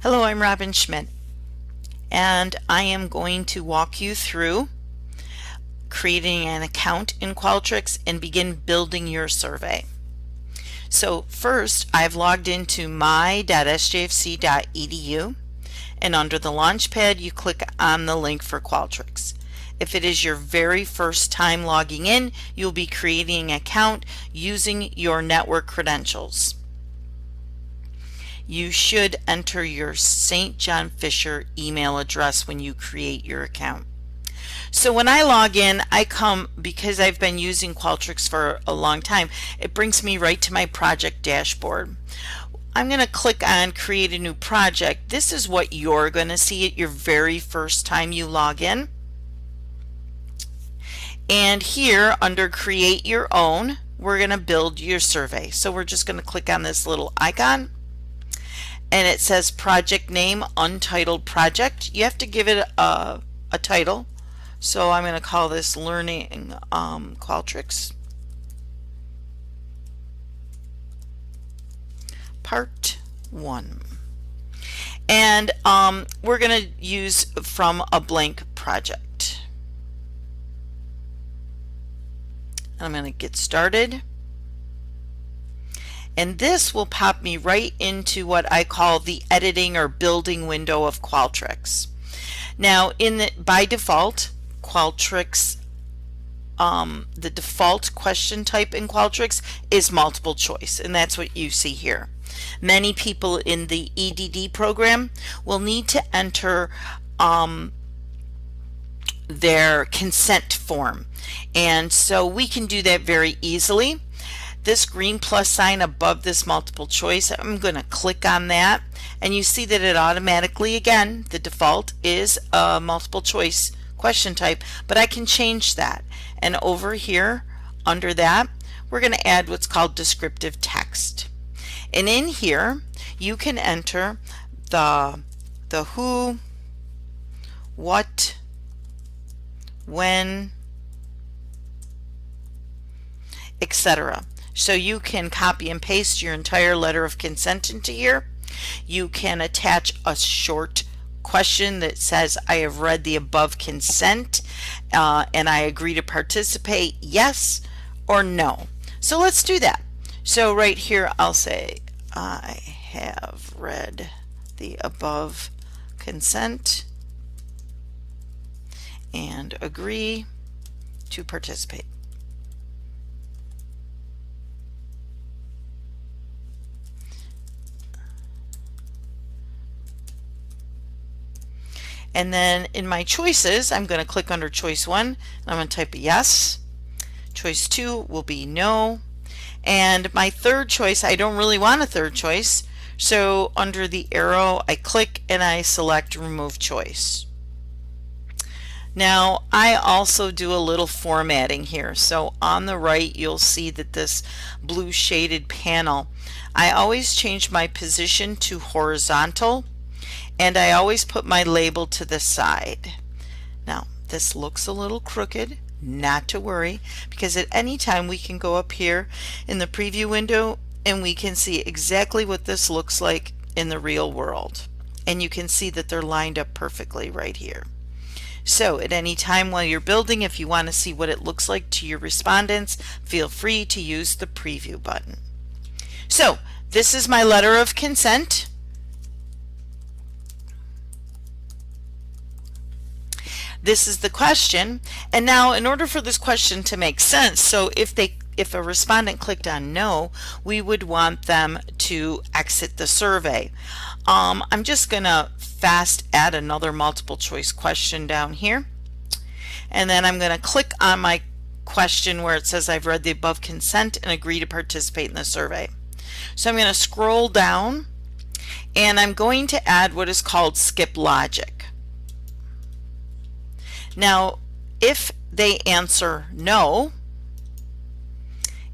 Hello, I'm Robin Schmidt, and I am going to walk you through creating an account in Qualtrics and begin building your survey. So first, I've logged into my.sjfc.edu, and under the Launchpad, you click on the link for Qualtrics. If it is your very first time logging in, you'll be creating an account using your network credentials. You should enter your St. John Fisher email address when you create your account. So when I log in, I come, because I've been using Qualtrics for a long time, it brings me right to my project dashboard. I'm going to click on create a new project. This is what you're going to see at your very first time you log in. And here under create your own, we're going to build your survey. So we're just going to click on this little icon. And it says project name, Untitled Project. You have to give it a title. So I'm going to call this Learning Qualtrics Part 1. And we're going to use from a blank project. I'm going to get started. And this will pop me right into what I call the editing or building window of Qualtrics. Now, by default, Qualtrics, the default question type in Qualtrics is multiple choice, and that's what you see here. Many people in the EDD program will need to enter their consent form, and so we can do that very easily. This green plus sign above this multiple choice, I'm going to click on that, and you see that it automatically, again, the default is a multiple choice question type, but I can change that. And over here under that, we're going to add what's called descriptive text. And in here, you can enter the who, what, when, etc. So you can copy and paste your entire letter of consent into here. You can attach a short question that says, I have read the above consent and I agree to participate, yes or no. So let's do that. So right here I'll say, I have read the above consent and agree to participate. And then in my choices, I'm going to click under choice 1, and I'm going to type a yes. Choice 2 will be no. And my third choice, I don't really want a third choice, so under the arrow, I click and I select remove choice. Now, I also do a little formatting here. So on the right, you'll see that this blue shaded panel, I always change my position to horizontal, and I always put my label to the side. Now, this looks a little crooked, not to worry, because at any time we can go up here in the preview window and we can see exactly what this looks like in the real world. And you can see that they're lined up perfectly right here. So at any time while you're building, if you want to see what it looks like to your respondents, feel free to use the preview button. So this is my letter of consent. This is the question, and now in order for this question to make sense, so if a respondent clicked on no, we would want them to exit the survey. I'm just gonna fast add another multiple choice question down here, and then I'm gonna click on my question where it says I've read the above consent and agree to participate in the survey. So I'm gonna scroll down, and I'm going to add what is called skip logic. Now, if they answer no,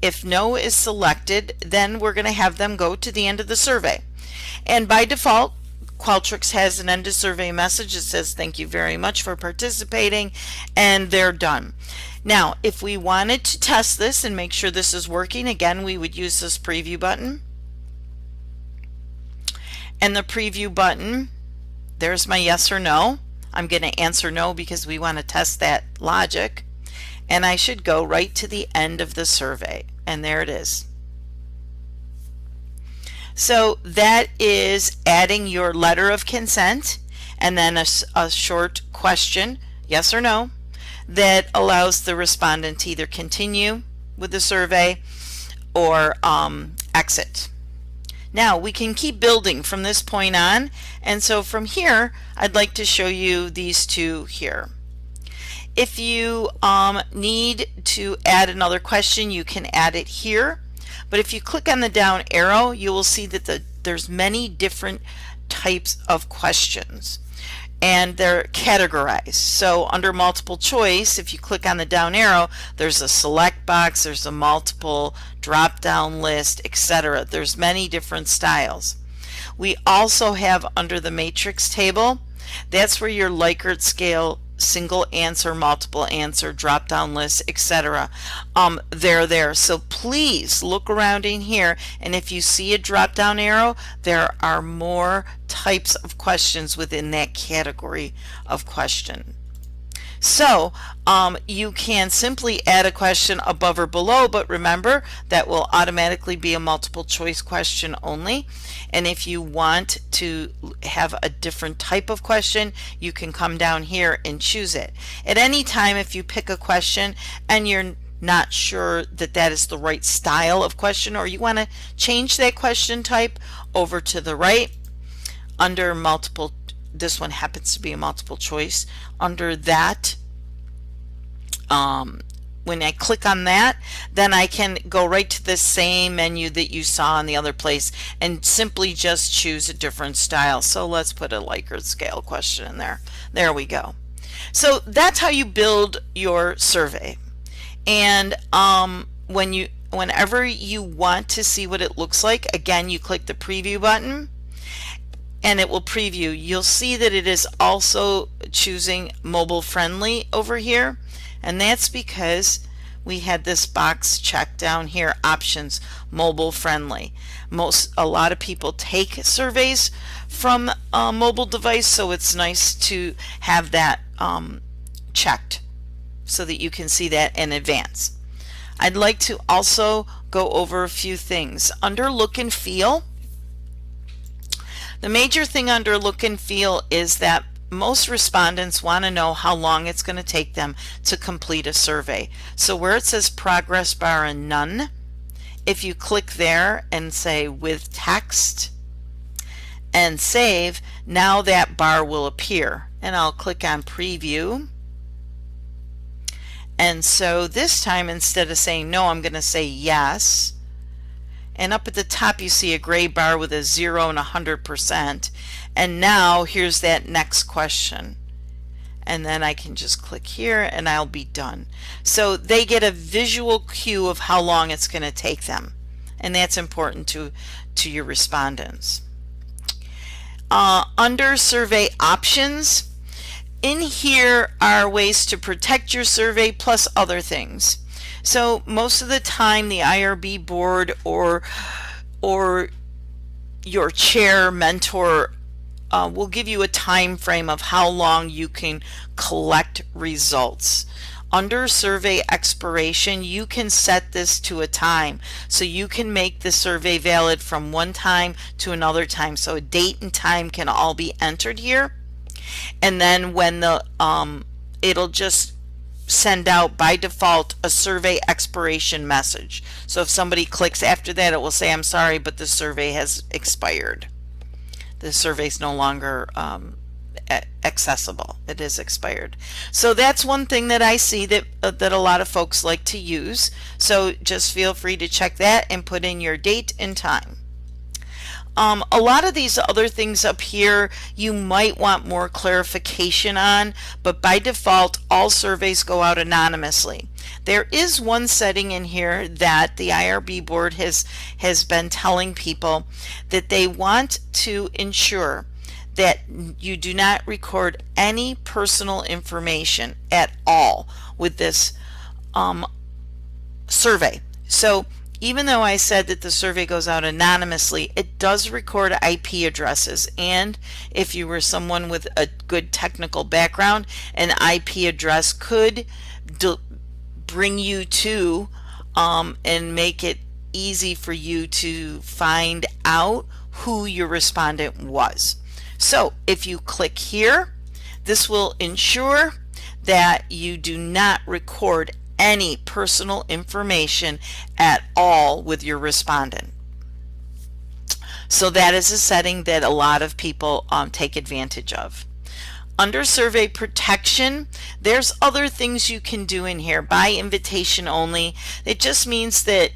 if no is selected, then we're going to have them go to the end of the survey. And by default, Qualtrics has an end of survey message that says thank you very much for participating, and they're done. Now, if we wanted to test this and make sure this is working, again, we would use this preview button. And the preview button, there's my yes or no. I'm going to answer no because we want to test that logic. And I should go right to the end of the survey. And there it is. So that is adding your letter of consent and then a short question, yes or no, that allows the respondent to either continue with the survey or exit. Now we can keep building from this point on, and so from here I'd like to show you these two here. If you need to add another question, you can add it here, but if you click on the down arrow, you will see that there's many different types of questions and they're categorized. So under multiple choice, if you click on the down arrow, there's a select box, there's a multiple drop down list, etc. There's many different styles. We also have under the matrix table, that's where your Likert scale, single answer, multiple answer, drop down list, etc. They're there. So please look around in here, and if you see a drop down arrow, there are more types of questions within that category of question. So you can simply add a question above or below, but remember that will automatically be a multiple choice question only. And if you want to have a different type of question, you can come down here and choose it. At any time, if you pick a question and you're not sure that that is the right style of question, or you want to change that question type, over to the right under multiple, this one happens to be a multiple choice, under that when I click on that, then I can go right to the same menu that you saw in the other place and simply just choose a different style. So let's put a Likert scale question in there. There we go. So that's how you build your survey. And whenever you want to see what it looks like, again, you click the preview button and it will preview. You'll see that it is also choosing mobile friendly over here, and that's because we had this box checked down here, options, mobile friendly. A lot of people take surveys from a mobile device, so it's nice to have that checked so that you can see that in advance. I'd like to also go over a few things. Under look and feel, the major thing under look and feel is that most respondents want to know how long it's going to take them to complete a survey. So where it says progress bar and none, if you click there and say with text and save, now that bar will appear. And I'll click on preview. And so this time, instead of saying no, I'm going to say yes. And up at the top you see a gray bar with a 0 and 100%. And now here's that next question. And then I can just click here and I'll be done. So they get a visual cue of how long it's going to take them. And that's important to your respondents. Under survey options, in here are ways to protect your survey plus other things. So most of the time the IRB board or your chair, mentor will give you a time frame of how long you can collect results. Under survey expiration, you can set this to a time, so you can make the survey valid from one time to another time. So a date and time can all be entered here, and then when the it'll just send out by default a survey expiration message. So if somebody clicks after that, it will say, I'm sorry, but the survey has expired. The survey is no longer accessible. It is expired. So that's one thing that I see that a lot of folks like to use. So just feel free to check that and put in your date and time. A lot of these other things up here you might want more clarification on, but by default all surveys go out anonymously. There is one setting in here that the IRB board has been telling people that they want to ensure that you do not record any personal information at all with this survey. So even though I said that the survey goes out anonymously, it does record IP addresses. And if you were someone with a good technical background, an IP address could bring you to and make it easy for you to find out who your respondent was. So if you click here, this will ensure that you do not record any personal information at all with your respondent. So that is a setting that a lot of people take advantage of. Under survey protection, there's other things you can do in here. By invitation only, it just means that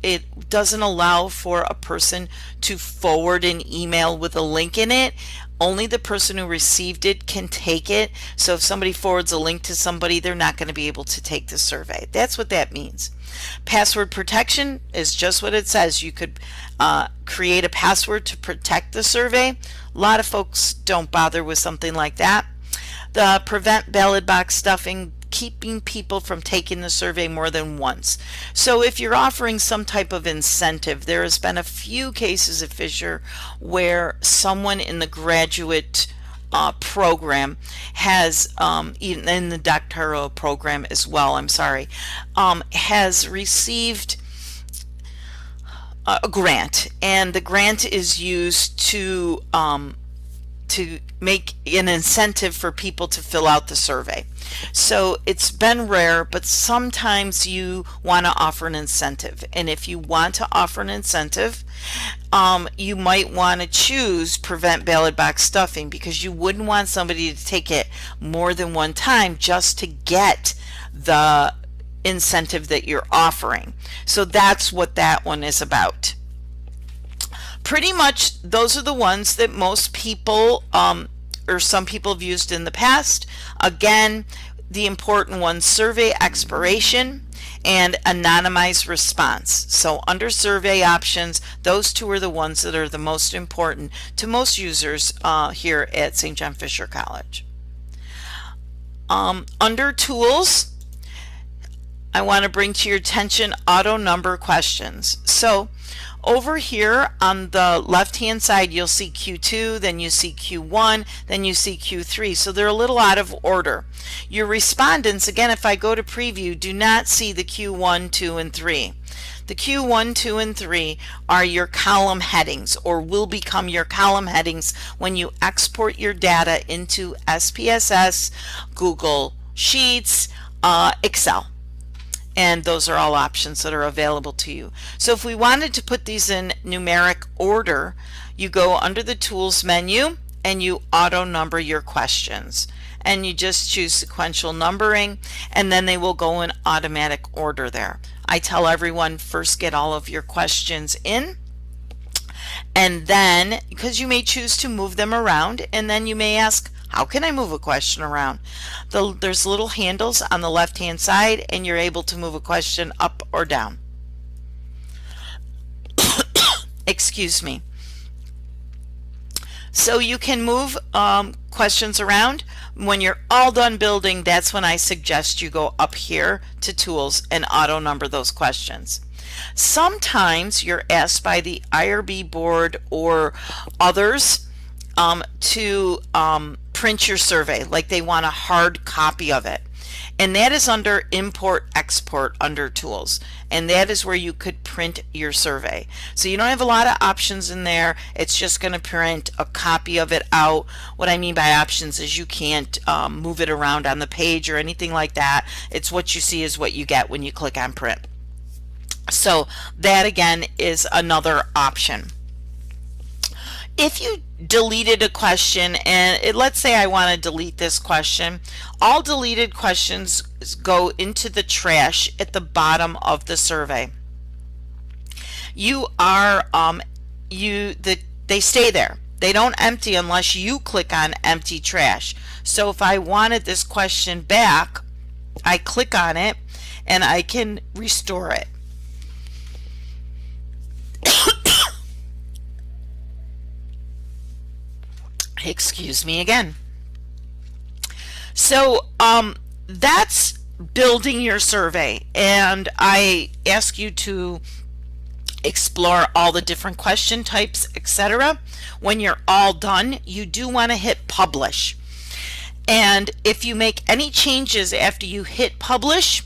it doesn't allow for a person to forward an email with a link in it. Only the person who received it can take it. So if somebody forwards a link to somebody, they're not going to be able to take the survey. That's what that means. Password protection is just what it says. You could create a password to protect the survey. A lot of folks don't bother with something like that. The prevent ballot box stuffing, keeping people from taking the survey more than once. So if you're offering some type of incentive, there has been a few cases at Fisher where someone in the graduate program has, even in the doctoral program as well, I'm sorry, has received a grant, and the grant is used to make an incentive for people to fill out the survey. So it's been rare, but sometimes you want to offer an incentive. And if you want to offer an incentive, you might want to choose prevent ballot box stuffing, because you wouldn't want somebody to take it more than one time just to get the incentive that you're offering. So that's what that one is about. Pretty much those are the ones that most people or some people have used in the past. Again, the important ones: survey expiration and anonymized response. So under survey options, those two are the ones that are the most important to most users here at St. John Fisher College. Under tools, I want to bring to your attention auto number questions. So over here on the left hand side, you'll see Q2, then you see Q1, then you see Q3. So they're a little out of order. Your respondents, again, if I go to preview, do not see the Q1, 2, and 3. The Q1, 2, and 3 are your column headings, or will become your column headings when you export your data into SPSS, Google Sheets, Excel. And those are all options that are available to you. So if we wanted to put these in numeric order, you go under the Tools menu and you auto number your questions. And you just choose sequential numbering, and then they will go in automatic order there. I tell everyone, first get all of your questions in, and then, because you may choose to move them around, and then you may ask, how can I move a question around? There's little handles on the left hand side, and you're able to move a question up or down. Excuse me. So you can move questions around. When you're all done building, that's when I suggest you go up here to Tools and auto number those questions. Sometimes you're asked by the IRB board or others to print your survey, like they want a hard copy of it. And that is under Import Export under Tools. And that is where you could print your survey. So you don't have a lot of options in there. It's just going to print a copy of it out. What I mean by options is you can't move it around on the page or anything like that. It's what you see is what you get when you click on print. So that again is another option. If you deleted a question, and let's say I want to delete this question, all deleted questions go into the trash at the bottom of the survey. You are they stay there. They don't empty unless you click on empty trash. So if I wanted this question back, I click on it and I can restore it. Excuse me again. So that's building your survey, and I ask you to explore all the different question types, etc. When you're all done, you do want to hit publish. And if you make any changes after you hit publish,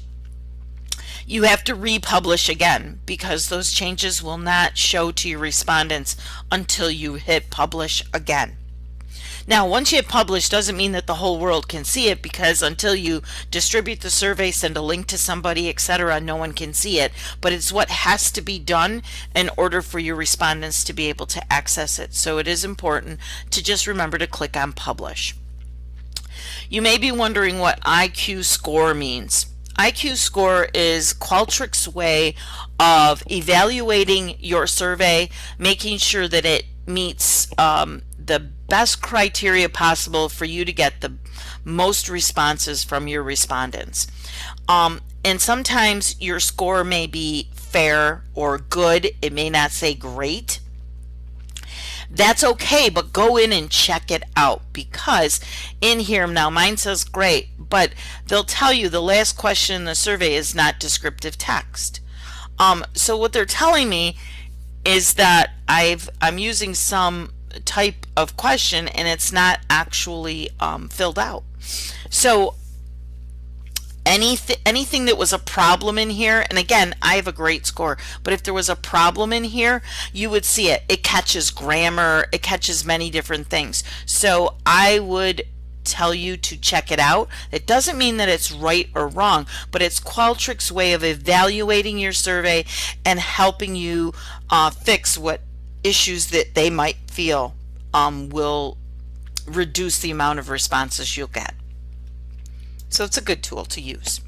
you have to republish again, because those changes will not show to your respondents until you hit publish again. Now, once you hit publish doesn't mean that the whole world can see it, because until you distribute the survey, send a link to somebody, etc., no one can see it. But it's what has to be done in order for your respondents to be able to access it. So it is important to just remember to click on publish. You may be wondering what IQ score means. IQ score is Qualtrics' way of evaluating your survey, making sure that it meets the best criteria possible for you to get the most responses from your respondents. And sometimes your score may be fair or good. It may not say great. That's okay, but go in and check it out, because in here, now mine says great, but they'll tell you the last question in the survey is not descriptive text. So what they're telling me is that I'm using some type of question and it's not actually filled out. So anything that was a problem in here, and again, I have a great score, but if there was a problem in here, you would see it. It catches grammar, it catches many different things. So I would tell you to check it out. It doesn't mean that it's right or wrong, but it's Qualtrics' way of evaluating your survey and helping you fix what issues that they might feel will reduce the amount of responses you'll get. So it's a good tool to use.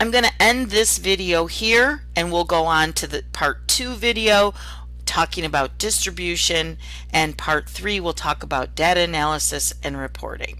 I'm going to end this video here, and we'll go on to the part 2 video talking about distribution, and part 3 we'll talk about data analysis and reporting.